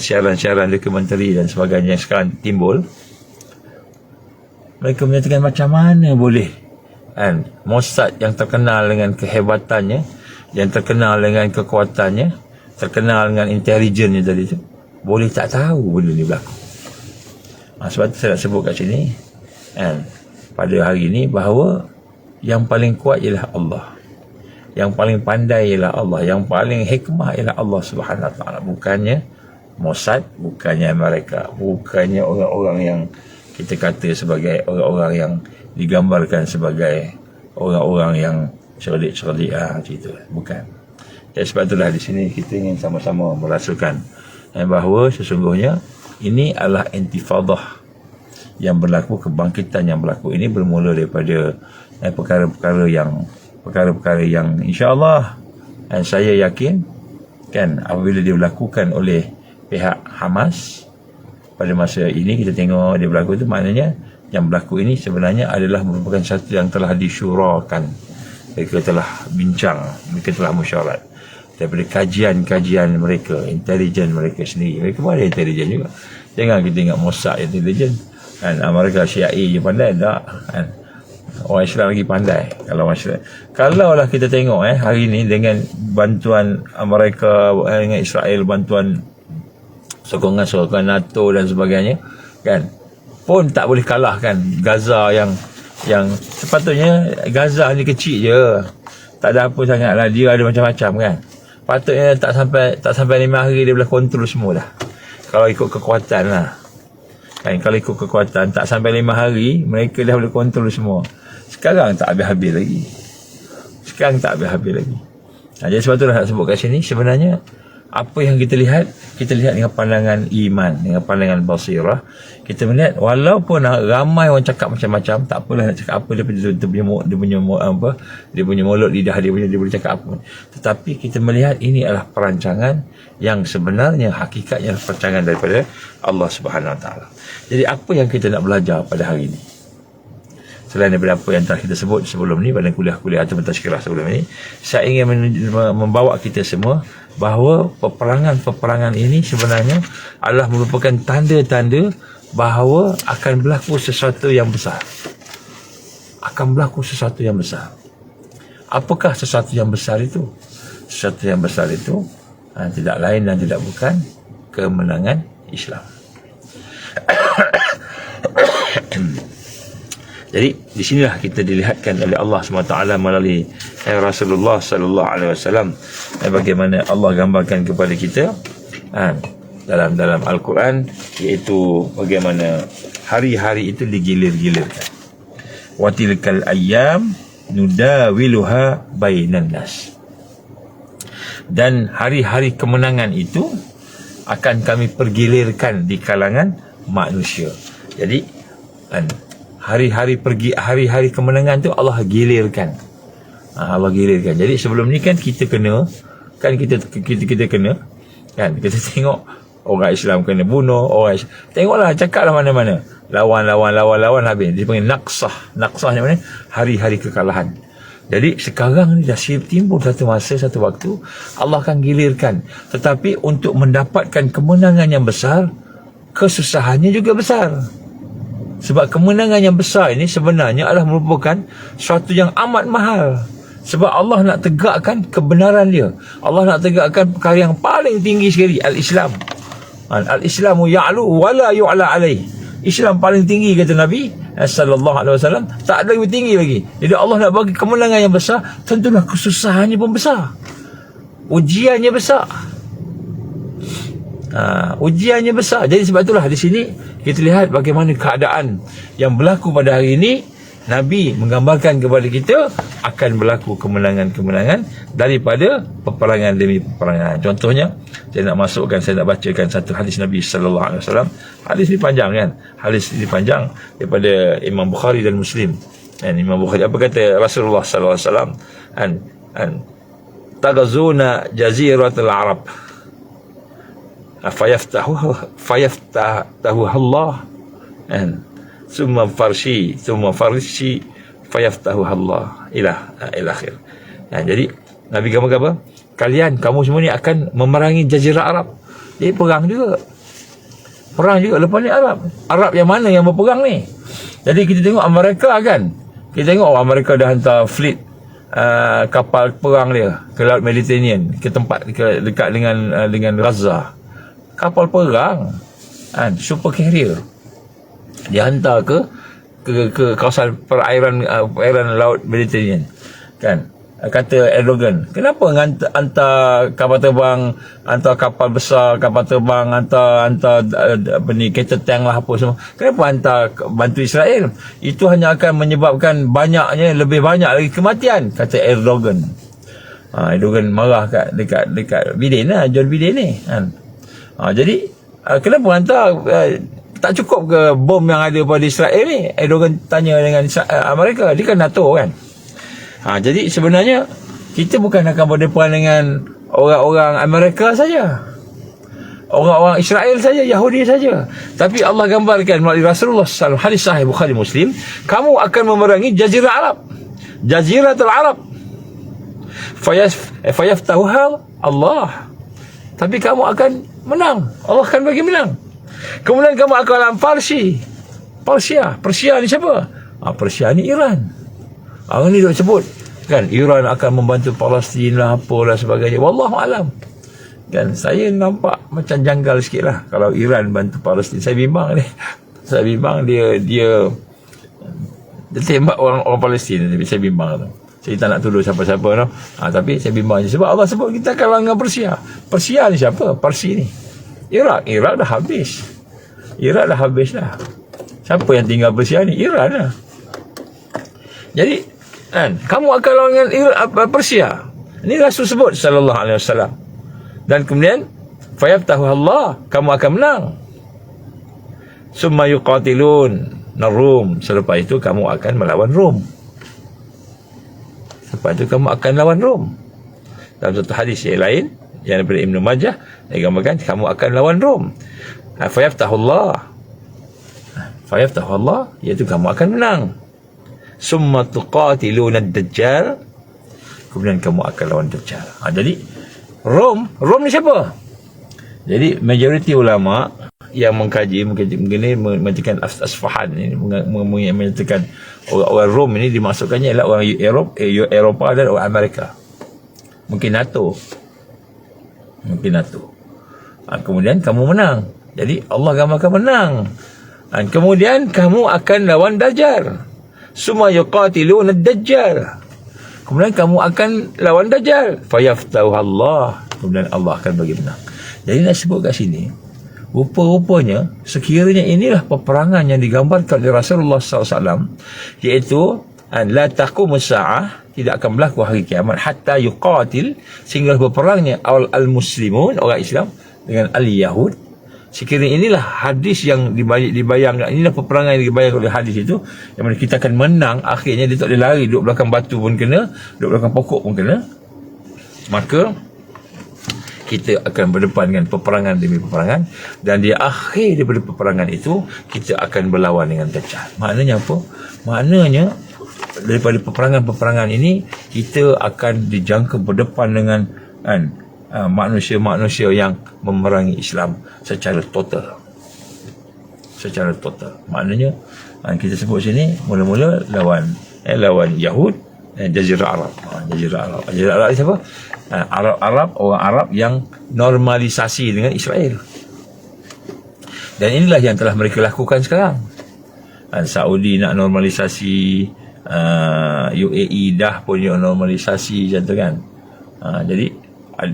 siaran-siaran dokumentari dan sebagainya yang sekarang timbul, mereka menyatakan macam mana boleh Mossad yang terkenal dengan kehebatannya, yang terkenal dengan kekuatannya, terkenal dengan intelijennya tadi tu, boleh tak tahu benda ni berlaku. Sebab tu saya nak sebut kat sini pada hari ini bahawa yang paling kuat ialah Allah, yang paling pandai ialah Allah, yang paling hikmah ialah Allah Subhanahu Wa Taala. Bukannya Mossad, bukannya mereka, bukannya orang-orang yang kita kata sebagai orang-orang yang digambarkan sebagai orang-orang yang cerdik-cerdik gitu. Bukan. Dan sebab itulah di sini kita ingin sama-sama merasakan bahawa sesungguhnya ini adalah intifadah yang berlaku, kebangkitan yang berlaku ini bermula daripada perkara-perkara yang insya-Allah, saya yakin kan, apabila dia dilakukan oleh pihak Hamas pada masa ini, kita tengok dia berlaku itu, maknanya yang berlaku ini sebenarnya adalah merupakan satu yang telah disyurakan. Mereka telah bincang, mereka telah musyawarat daripada kajian-kajian mereka, intelijen mereka sendiri. Mereka pun ada intelijen juga. Jangan kita ingat Mossad intelijen mereka CIA je pandai, tak kan? Orang Islam lagi pandai. Kalau lah kita tengok hari ni dengan bantuan Amerika, dengan Israel, bantuan sokongan-sokongan NATO dan sebagainya kan, pun tak boleh kalahkan Gaza yang sepatutnya Gaza ni kecil je, tak ada apa sangat lah, dia ada macam-macam kan. Patutnya tak sampai 5 hari dia boleh kontrol semua dah, kalau ikut kekuatan lah kan. Kalau ikut kekuatan tak sampai 5 hari mereka dah boleh kontrol semua. Sekarang tak habis-habis lagi. Jadi sebab tu nak sebut kat sini, sebenarnya apa yang kita lihat dengan pandangan iman, dengan pandangan basirah. Kita melihat walaupun ramai orang cakap macam-macam, tak apalah nak cakap apa, dia punya mulut, lidah dia boleh cakap apa. Tetapi kita melihat ini adalah perancangan yang sebenarnya hakikatnya adalah perancangan daripada Allah Subhanahu Wa Taala. Jadi apa yang kita nak belajar pada hari ini, selain daripada apa yang telah kita sebut sebelum ni pada kuliah-kuliah atau tazkirah sebelum ini, saya ingin membawa kita semua bahawa peperangan ini sebenarnya adalah merupakan tanda-tanda bahawa akan berlaku sesuatu yang besar. Apakah sesuatu yang besar itu? Sesuatu yang besar itu tidak lain dan tidak bukan kemenangan Islam. Jadi di sinilah kita dilihatkan oleh Allah SWT melalui Rasulullah sallallahu alaihi wasallam bagaimana Allah gambarkan kepada kita dalam Al-Quran, iaitu bagaimana hari-hari itu digilir-gilirkan. Wa tilkal ayyam nudawiluha bainan nas. Dan hari-hari kemenangan itu akan kami pergilirkan di kalangan manusia. Jadi hari-hari kemenangan tu Allah gilirkan. Allah gilirkan. Jadi sebelum ni kan kita kena kita tengok orang Islam kena bunuh, tengoklah, cakaplah mana-mana, lawan habis. Dia panggil naqsah ni mana? Hari-hari kekalahan. Jadi sekarang ni dah timbul satu masa, satu waktu Allah akan gilirkan. Tetapi untuk mendapatkan kemenangan yang besar, kesusahannya juga besar. Sebab kemenangan yang besar ini sebenarnya adalah merupakan sesuatu yang amat mahal. Sebab Allah nak tegakkan kebenaran dia. Allah nak tegakkan perkara yang paling tinggi sekali, Al-Islam. Al-Islamu ya'lu wa la yu'la alaih. Islam paling tinggi kata Nabi sallallahu alaihi wasallam, tak ada lebih tinggi lagi. Jadi Allah nak bagi kemenangan yang besar, tentulah kesusahannya pun besar. Ujiannya besar. Ujiannya besar. Jadi sebab itulah di sini kita lihat bagaimana keadaan yang berlaku pada hari ini. Nabi menggambarkan kepada kita akan berlaku kemenangan-kemenangan daripada peperangan demi peperangan. Contohnya, saya nak bacakan satu hadis Nabi sallallahu alaihi wasallam. Hadis ini panjang kan? Hadis ini panjang daripada Imam Bukhari dan Muslim. Dan Imam Bukhari, apa kata Rasulullah sallallahu alaihi wasallam? Tagazuna jaziratul Arab. Fayaftahu Allah. Summa farshi fayaftahu Allah ila akhir. Jadi Nabi kata apa? Kamu semua ni akan memerangi Jazirah Arab. Jadi perang juga lepas ni Arab yang mana yang berperang ni? Jadi kita tengok Amerika kan. Kita tengok Amerika dah hantar fleet kapal perang dia ke Laut Mediterranean, ke tempat dekat dengan Gaza. Kapal perang super carrier dia hantar ke kawasan perairan Laut Mediterranean kan. Kata Erdogan, kenapa hantar kapal terbang, hantar kapal besar, kapal terbang, hantar kereta tank lah apa semua, kenapa hantar bantu Israel? Itu hanya akan menyebabkan lebih banyak lagi kematian, kata Erdogan. Erdogan marah dekat Biden lah, John Biden ni kan. Jadi kenapa hantar, tak cukup ke bom yang ada pada Israel ni? Erdogan tanya dengan Amerika, dia kan NATO kan. Jadi sebenarnya kita bukan akan berdepan dengan orang-orang Amerika saja, orang-orang Israel saja, Yahudi saja, tapi Allah gambarkan melalui Rasulullah SAW, hadis sahih Bukhari Muslim, kamu akan memerangi Jaziratul Arab. Fayaftahuha Allah. Tapi kamu akan menang, Allah akan bagi menang. Kemudian kamu akan dalam Persia ni siapa? Persia ni Iran. Orang ni duk sebut kan, Iran akan membantu Palestin lah, apalah sebagainya. Wallahu alam. Kan saya nampak macam janggal sikit lah kalau Iran bantu Palestin. Saya bimbang dia tembak orang Palestin. Tapi saya bimbang tu. Saya tak nak tuduh siapa-siapa tu. Tapi saya bimbang je sebab Allah sebut kita akan langgar Persia. Persia ni siapa? Parsi ni Iraq dah habis. Iraq dah habis dah. Siapa yang tinggal Persia ni? Iran lah. Jadi kamu akan lawan Persia. Ini Rasul sebut sallallahu alaihi wasallam. Dan kemudian fayaftahu Allah, kamu akan menang. Summa yuqatilun Rum. Selepas itu kamu akan melawan Rom. Dalam satu hadis yang lain yang daripada Ibn Majah, dia gambarkan kamu akan lawan Rom. Fayaftahu Allah, iaitu kamu akan menang. Summa tuqatiluna ad-dajjal, kemudian kamu akan lawan Dajjal. Jadi Rom ni siapa? Jadi majoriti ulama yang mengkaji mengatakan Asfahan ini menyatakan orang Rom ini dimasukkannya ialah orang Eropah dan orang Amerika. Mungkin NATO. Kemudian kamu menang. Jadi Allah gambarkan menang. Kemudian kamu akan lawan Dajjal. Summa yuqatiluna ad-dajjal. Kemudian kamu akan lawan Dajjal. Fayaftahu Allah. Kemudian Allah akan bagi menang. Jadi nak sebut kat sini, rupa-rupanya sekiranya inilah peperangan yang digambarkan oleh Rasulullah SAW, iaitu la taqumus sa'ah, tidak akan berlaku hari kiamat hatta yuqatil, sehingga berperangnya al-muslimun, orang Islam, dengan al-Yahud. Sekiranya inilah hadis yang dibayangkan, inilah peperangan yang dibayangkan oleh hadis itu, yang mana kita akan menang, akhirnya dia tak boleh lari, duduk belakang batu pun kena, duduk belakang pokok pun kena, maka kita akan berdepan dengan peperangan demi peperangan, dan di akhir daripada peperangan itu kita akan berlawan dengan Dajjal. Maknanya apa? Maknanya daripada peperangan-peperangan ini kita akan dijangka berdepan dengan manusia-manusia yang memerangi Islam secara total. Maknanya kita sebut sini mula-mula lawan Yahud dan Jazirah Arab. Jazirah Arab siapa? Orang Arab yang normalisasi dengan Israel. Dan inilah yang telah mereka lakukan sekarang. Saudi nak normalisasi, UAE dah punya normalisasi macam tu kan. Jadi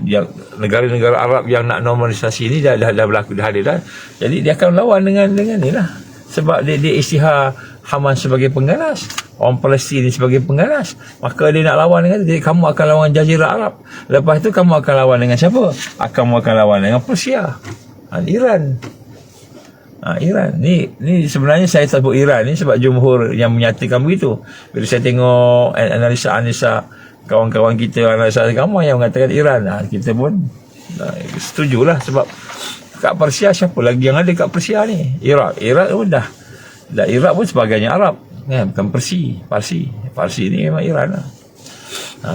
yang negara-negara Arab yang nak normalisasi ni dah berlaku, dah ada dah. Jadi dia akan lawan dengan ni lah. Sebab dia isytihar Hamas sebagai pengganas, orang Palestin sebagai pengganas, maka dia nak lawan dengan, jadi kamu akan lawan Jazirah Arab. Lepas tu kamu akan lawan dengan siapa? Kamu akan lawan dengan Persia, Iran. Iran ni sebenarnya saya sebut Iran ni sebab jumhur yang menyatakan begitu. Bila saya tengok analisa kawan-kawan kita, analisa agama yang mengatakan Iran, kita pun setujulah. Sebab kat Persia siapa lagi yang ada kat Persia ni? Iraq pun dah Iraq pun sebagainya Arab kan, bukan Parsi ni memang Iran lah.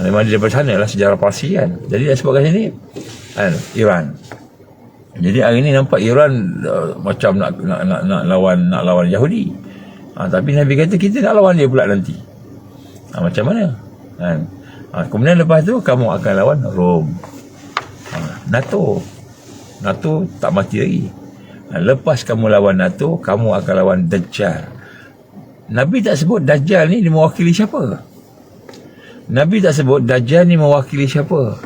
Memang daripada sana lah sejarah Parsi kan. Jadi dia sebut kat sini kan, Iran. Jadi hari ni nampak Iran macam nak lawan Yahudi. Tapi Nabi kata kita nak lawan dia pula nanti. Macam mana? Kan? Kemudian lepas tu kamu akan lawan Rom. NATO tak mati lagi. Lepas kamu lawan NATO, kamu akan lawan Dajjal. Nabi tak sebut Dajjal ni dia mewakili siapa. Nabi tak sebut Dajjal ni mewakili siapa.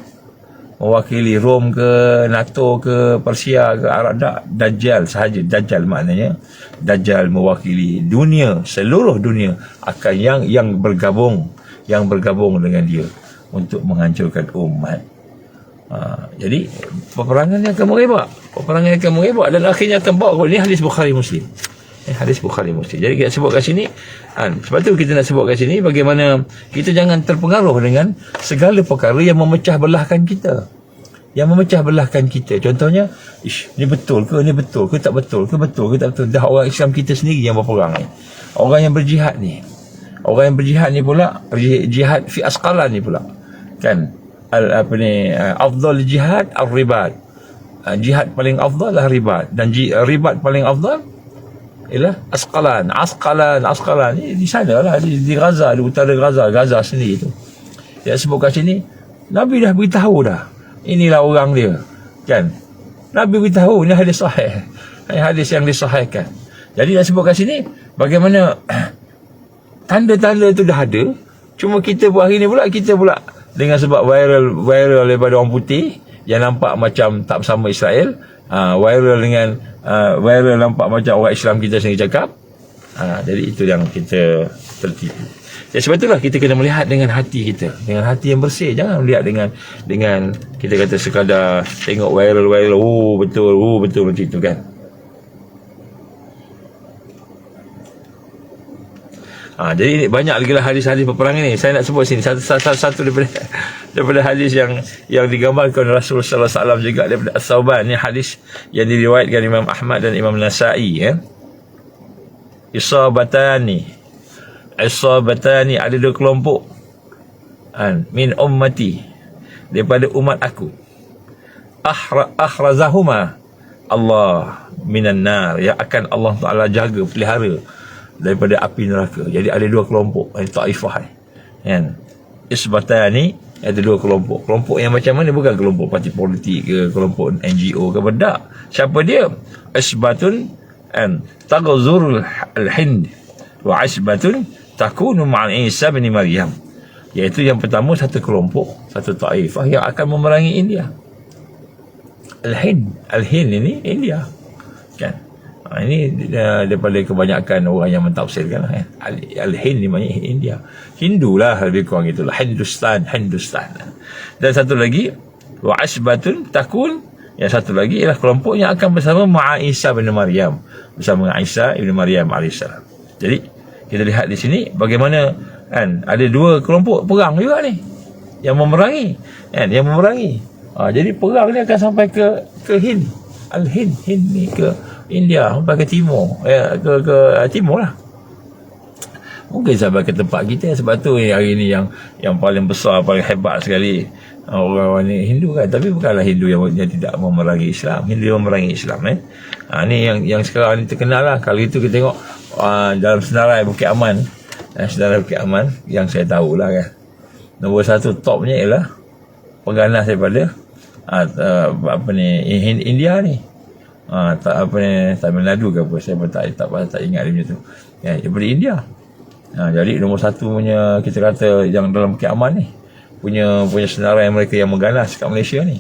Mewakili Rom ke, NATO ke, Persia ke, Arab, tak. Dajjal sahaja. Dajjal maknanya Dajjal mewakili dunia, seluruh dunia akan yang bergabung dengan dia untuk menghancurkan umat. Jadi peperangan yang akan merebak dan akhirnya akan bawa. Ini hadis Bukhari Muslim. Jadi kita sebut kat sini, sebab tu kita nak sebut kat sini bagaimana kita jangan terpengaruh dengan segala perkara yang memecah belahkan kita. Contohnya, ni betul ke tak betul ke, dah orang Islam kita sendiri yang berperang ni. Orang yang berjihad ni pula jihad fi asqalan ni pula kan, afdal jihad ar-ribat. Jihad paling afdal lah ribat, dan ribat paling afdal ialah Asqalan ni di sana lah, di Gaza, di utara Gaza sendiri tu. Dia sebut kat sini, Nabi dah beritahu dah, inilah orang dia kan. Nabi beritahu, ini hadis sahih, hadis yang disahihkan. Jadi dia sebut kat sini bagaimana tanda-tanda tu dah ada, cuma kita buat hari ni pula, dengan sebab viral daripada orang putih yang nampak macam tak bersama Israel, viral nampak macam orang Islam kita sendiri cakap. Jadi itu yang kita tertipu. Ya, sebab itulah kita kena melihat dengan hati kita, dengan hati yang bersih. Jangan melihat dengan kita kata sekadar tengok viral, betul macam itu kan. Jadi banyak lagi lah hadis-hadis peperangan ni. Saya nak sebut sini satu daripada hadis yang digambarkan Rasulullah sallallahu alaihi wasallam juga daripada As-Sauban. Ni hadis yang diriwayatkan Imam Ahmad dan Imam Nasa'i ya. Isabatani, ada dua kelompok min ummati, daripada umat aku. Ahrazahuma Allah minan nar, yang akan Allah Ta'ala jaga, pelihara daripada api neraka. Jadi ada dua kelompok, taifah kan. Isbatani, ada dua kelompok. Kelompok yang macam mana? Bukan kelompok parti politik ke, kelompok NGO ke, bedak. Siapa dia? Isbatun taghzur al-Hind wa isbatun takunu ma'a Isa bin Maryam. Iaitu yang pertama, satu kelompok, satu taifah yang akan memerangi India. Al-Hind ini India kan. Ini daripada kebanyakan orang yang mentafsirkan Al-Hind ni maknanya India. Hindu lah lebih kurang itulah. Hindustan. Dan satu lagi wa asbatun takun, yang satu lagi ialah kelompok yang akan bersama ma'a Isa bin Maryam, bersama Isa ibn Maryam alaihissalam. Jadi kita lihat di sini bagaimana kan, ada dua kelompok perang juga ni yang memerangi kan, jadi perang ni akan sampai ke Hind. Al-Hind ni ke India, sampai ke timur, ke timur lah. Mungkin sampai ke tempat kita. Sebab tu hari ni yang paling besar, paling hebat sekali orang ni Hindu kan. Tapi bukanlah Hindu yang tidak memerangi Islam. Hindu yang memerangi Islam ni yang sekarang ni terkenal lah. Kalau itu kita tengok dalam senarai Bukit Aman, yang saya tahulah kan, nombor satu topnya ialah pengganas daripada India ni. Tak apa ni, Tamil Nadu ke apa, saya pun tak ingat dia macam tu. Ya, daripada India. Jadi nombor satu punya, kita kata yang dalam Bukit Aman ni, punya senarai mereka yang mengganas kat Malaysia ni.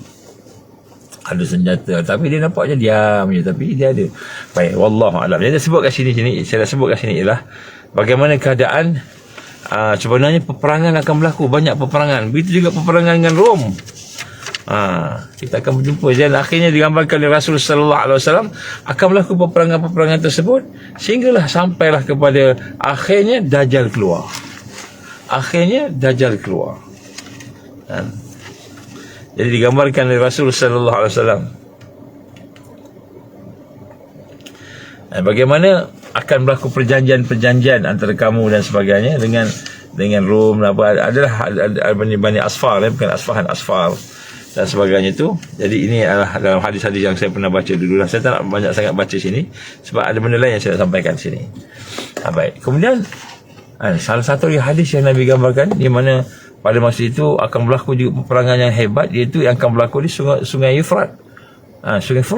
Ada senjata, tapi dia nampaknya diam je, tapi dia ada. Baik, wallahu alam. Jadi saya dah sebut kat sini ialah bagaimana keadaan sebenarnya peperangan akan berlaku, banyak peperangan. Begitu juga peperangan dengan Rom. Kita akan berjumpa, dan akhirnya digambarkan oleh Rasul sallallahu alaihi wasallam akan berlaku peperangan-peperangan tersebut sehinggalah sampailah kepada akhirnya Dajjal keluar. Jadi digambarkan oleh Rasul sallallahu alaihi wasallam bagaimana akan berlaku perjanjian antara kamu dan sebagainya dengan Rom, adalah Bani Asfar, bukan Asfar dan sebagainya itu. Jadi ini adalah dalam hadis-hadis yang saya pernah baca dulu. Saya tak nak banyak sangat baca sini sebab ada benda lain yang saya nak sampaikan sini. Baik. Kemudian salah satu hadis yang Nabi gambarkan, di mana pada masa itu akan berlaku juga peperangan yang hebat, iaitu yang akan berlaku di sungai Euphrat. Sungai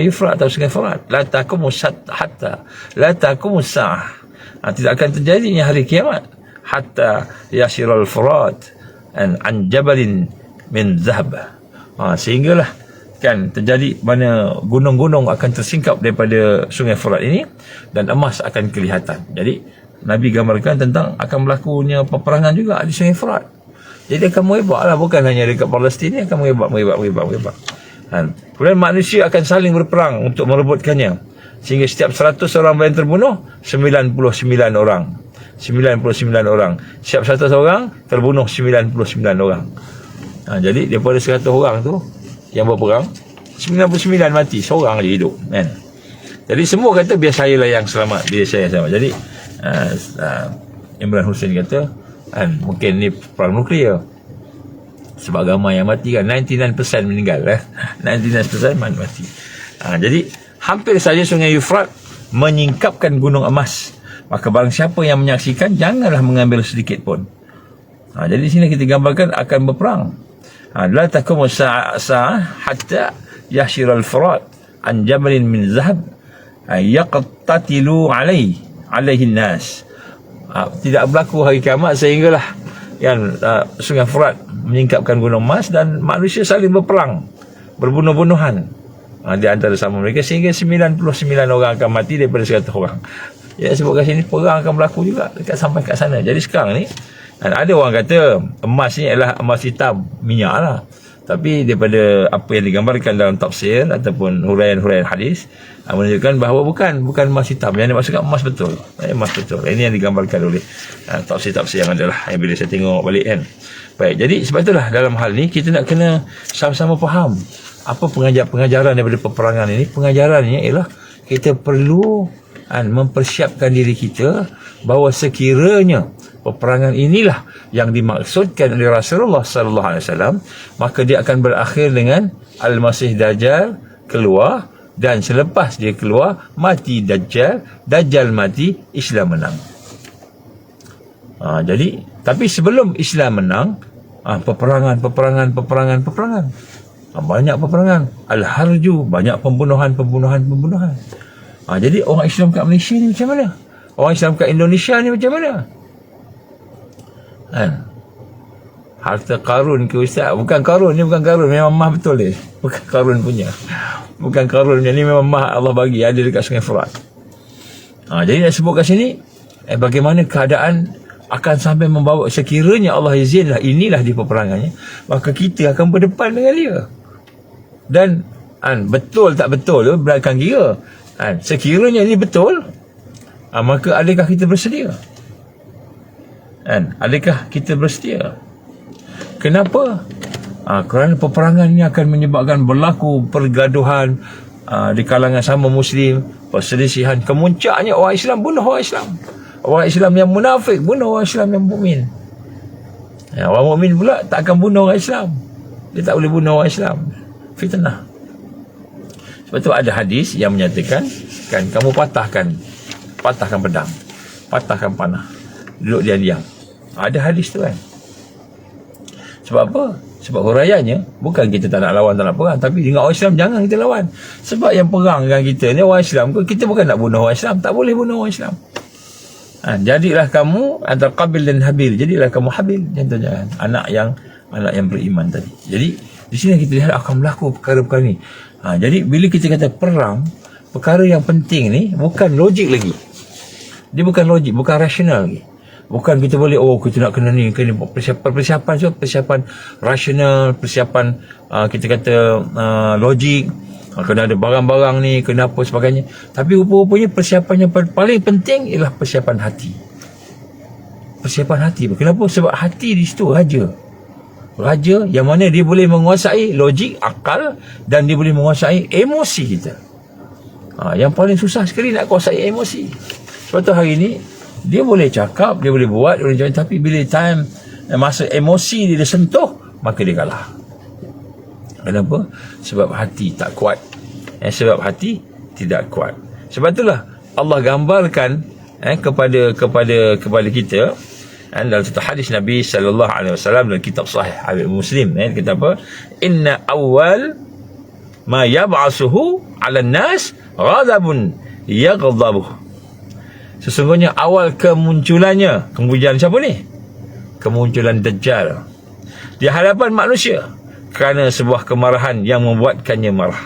Euphrat atau Sungai Furat. La taqumus sa'ah. Tidak akan terjadinya hari kiamat hatta yashiral Furat an jabalin min zahab. Sehinggalah kan terjadi mana gunung-gunung akan tersingkap daripada Sungai Furat ini dan emas akan kelihatan. Jadi Nabi gambarkan tentang akan berlakunya peperangan juga di Sungai Furat. Jadi akan merebaklah, bukan hanya dekat Palestin, akan merebak. Kemudian manusia akan saling berperang untuk merebutkannya, sehingga setiap 100 orang yang terbunuh, 99 orang. Setiap 100 orang terbunuh 99 orang. Jadi daripada 100 orang tu yang berperang, 99 mati, seorang je hidup, kan? Jadi semua kata biar saya lah yang selamat, Jadi Imran Hussein kata mungkin ni perang nuklear, sebab ramai yang mati kan, 99% meninggal 99% mati. Jadi hampir saja Sungai Euphrat menyingkapkan gunung emas, maka barang siapa yang menyaksikan janganlah mengambil sedikit pun. Jadi sini kita gambarkan akan berperang. La taqumu sa'ah hatta yashira al-Furat an jabalin min zahab yaqtatilu alaihi nas. Tidak berlaku hari kiamat sehinggalah Sungai Furat menyingkapkan gunung emas dan manusia saling berperang, berbunuh-bunuhan di antara sama mereka, sehingga 99 orang akan mati daripada 100 orang. Ya, sebab kat sini perang akan berlaku juga sampai kat sana. Jadi sekarang ni ada orang kata emas ni adalah emas hitam, minyak lah. Tapi daripada apa yang digambarkan dalam tafsir ataupun huraian-huraian hadis menunjukkan bahawa bukan emas hitam. Yang dimaksudkan emas betul. Emas betul. Ini yang digambarkan oleh tafsir-tafsir yang adalah yang bila saya tengok balik kan. Baik, jadi sebab itulah dalam hal ni kita nak kena sama-sama faham apa pengajaran daripada peperangan ini. Pengajarannya ialah kita perlu mempersiapkan diri kita bahawa sekiranya peperangan inilah yang dimaksudkan oleh Rasulullah sallallahu alaihi wasallam, maka dia akan berakhir dengan Al-Masih Dajjal keluar, dan selepas dia keluar mati Dajjal mati, Islam menang. Jadi tapi sebelum Islam menang, peperangan. Banyak peperangan. Al-Harju, banyak pembunuhan. Jadi orang Islam kat Malaysia ni macam mana? Orang Islam kat Indonesia ni macam mana? Harta Karun ke Ustaz? Bukan Karun, memang mah betul dia. Bukan Karun punya. Ni memang mah Allah bagi, ada dekat Sungai Furat. Jadi nak sebut kat sini bagaimana keadaan akan sampai membawa, sekiranya Allah izinlah inilah di peperangannya, maka kita akan berdepan dengan dia. Dan betul tak betul tu belakang kira. Sekiranya ini betul, maka adakah kita bersedia? Adakah kita bersedia? Kenapa? Kerana peperangan ini akan menyebabkan berlaku pergaduhan di kalangan sama Muslim, perselisihan. Kemuncaknya orang Islam bunuh orang Islam, orang Islam yang munafik bunuh orang Islam yang mukmin. Orang mukmin pula tak akan bunuh orang Islam, dia tak boleh bunuh orang Islam. Fitnah. Sebab tu ada hadis yang menyatakan kamu patahkan pedang, patahkan panah, duduk diam-diam. Ada hadis tu kan. Sebab apa? Sebab huraiannya bukan kita tak nak lawan, tak nak perang, tapi dengan orang Islam jangan kita lawan. Sebab yang perang dengan kita ni orang Islam, kita bukan nak bunuh orang Islam, tak boleh bunuh orang Islam. Jadilah kamu antara Qabil dan Habil, jadilah kamu Habil, contohnya anak yang beriman tadi. Jadi di sini kita lihat akan berlaku perkara-perkara ni. Jadi bila kita kata perang, perkara yang penting ni bukan logik lagi. Dia bukan logik, bukan rasional lagi. Bukan kita boleh, kita nak kena ni, kena persiapan so persiapan rasional, persiapan kita kata logik, kena ada barang-barang ni, kena apa sebagainya. Tapi rupa-rupanya persiapan yang paling penting ialah persiapan hati. Persiapan hati. Kenapa? Sebab hati di situ raja. Raja yang mana dia boleh menguasai logik, akal, dan dia boleh menguasai emosi kita. Yang paling susah sekali nak kuasai emosi. Sebab tu hari ni dia boleh cakap, dia boleh buat, dia boleh jalan, tapi bila time masa emosi dia sentuh, maka dia kalah. Kenapa? Sebab hati tak kuat. Sebab hati tidak kuat. Sebab itulah Allah gambarkan kepada kita dalam satu hadis Nabi sallallahu alaihi wasallam dalam kitab sahih Habib Muslim, kata apa? Inna awwal ma yab'asuhu 'ala an-nas ghadabun yaghdabuh. Sesungguhnya awal kemunculannya, kemunculan siapa ni? Kemunculan Dajjal di hadapan manusia kerana sebuah kemarahan yang membuatkannya marah.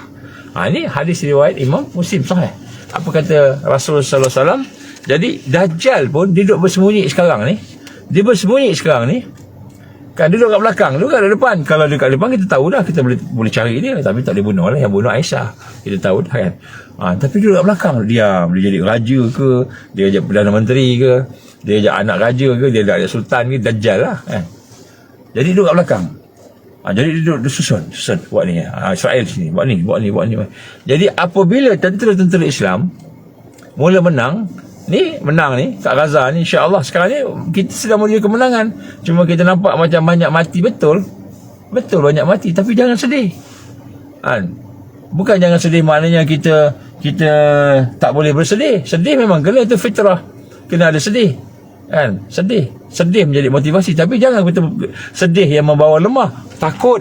Ini hadis riwayat Imam Muslim sahih. Apa kata Rasulullah sallallahu alaihi wasallam? Jadi Dajjal pun dia duduk bersembunyi sekarang ni. Dia bersembunyi sekarang ni. Kan duduk kat belakang, duduk kat depan. Kalau dia kat depan kita tahu dah, kita boleh cari dia, tapi tak boleh bunuh lah. Yang bunuh Aisyah, kita tahu dah kan. Tapi duduk kat belakang, diam. Dia jadi raja ke, dia ajak Perdana Menteri ke, dia ajak anak raja ke, dia ajak sultan ke, Dajjal lah kan. Jadi duduk kat belakang. Jadi dia duduk susun buat ni. Israel sini buat ni. Jadi apabila tentera-tentera Islam mula menang ni kat Gaza ni, insya-Allah sekarang ni kita sedang menuju kemenangan. Cuma kita nampak macam banyak mati, betul banyak mati, tapi jangan sedih. Bukan jangan sedih maknanya kita tak boleh bersedih. Sedih memang kena, itu fitrah. Kena ada sedih. Sedih menjadi motivasi, tapi jangan betul sedih yang membawa lemah. Takut.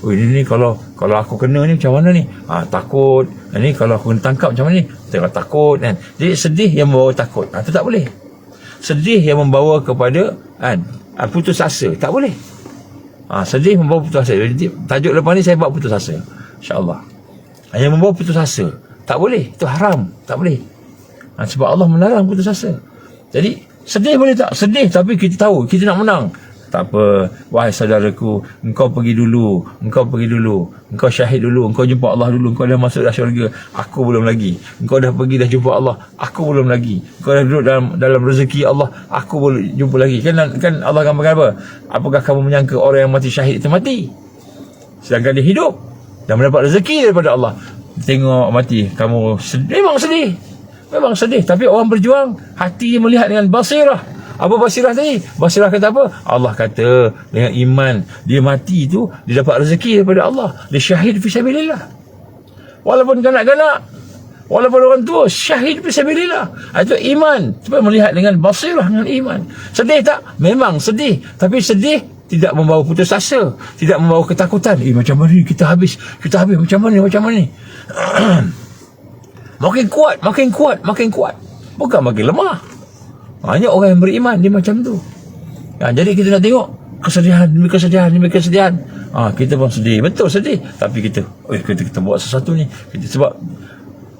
Ini kalau aku kena ni macam mana ni? Takut. Ini kalau aku kena tangkap macam mana ni? Takut kan. Jadi sedih yang membawa takut. Itu tak boleh. Sedih yang membawa kepada putus asa, tak boleh. Sedih membawa putus asa. Jadi tajuk lepas ni saya buat putus asa, insya-Allah. Yang membawa putus asa tak boleh, itu haram, tak boleh. Sebab Allah melarang putus asa. Jadi sedih boleh tak? Sedih tapi kita tahu kita nak menang. Tak apa, wahai saudaraku, engkau pergi dulu, engkau syahid dulu, engkau jumpa Allah dulu, engkau dah masuk dah syurga, aku belum lagi. Engkau dah pergi dah jumpa Allah, aku belum lagi. Engkau dah duduk dalam rezeki Allah, aku belum jumpa lagi. Kan Allah gambarkan apa? Apakah kamu menyangka orang yang mati syahid itu mati, sedangkan dia hidup dan mendapat rezeki daripada Allah? Tengok mati, kamu memang sedih, tapi orang berjuang, hati melihat dengan basirah. Apa basirah tadi? Basirah kata apa? Allah kata dengan iman dia mati tu, dia dapat rezeki daripada Allah, dia syahid fisabilillah. Walaupun kanak-kanak, walaupun orang tua, syahid fisabilillah. Itu iman. Cuba melihat dengan basirah, dengan iman. Sedih tak? Memang sedih, tapi sedih tidak membawa putus asa, tidak membawa ketakutan. Macam mana ni kita habis macam mana ni? Makin kuat, bukan makin lemah. Hanya orang yang beriman dia macam tu. Jadi kita nak tengok kesedihan demi kesedihan. Kita pun sedih, betul sedih, tapi kita buat sesuatu ni. Sebab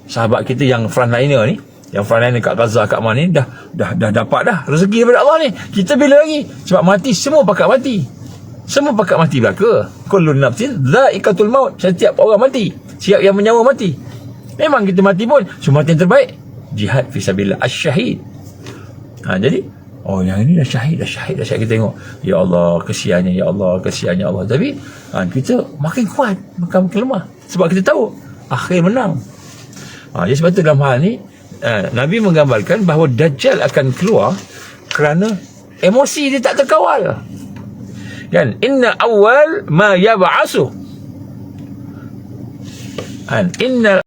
sahabat kita yang frontliner ni, yang frontliner kat Gaza, kat mana ni, dah dapat dah rezeki daripada Allah ni. Kita bila lagi? Sebab mati, semua pakat mati belaka. Kullu nafsin dha'iqatul maut. Setiap orang mati, siap yang menyawa mati. Memang kita mati pun, cuma mati yang terbaik jihad fisabilillah, asyahid. Jadi yang ini dah syahid. Kita tengok, ya Allah kesiannya, ya Allah. Tapi kita makin kuat, makin lemah, sebab kita tahu akhir menang. Jadi sebab itu dalam hal ni Nabi menggambarkan bahawa Dajjal akan keluar kerana emosi dia tak terkawal. Kan, inna awal ma yab'asu, inna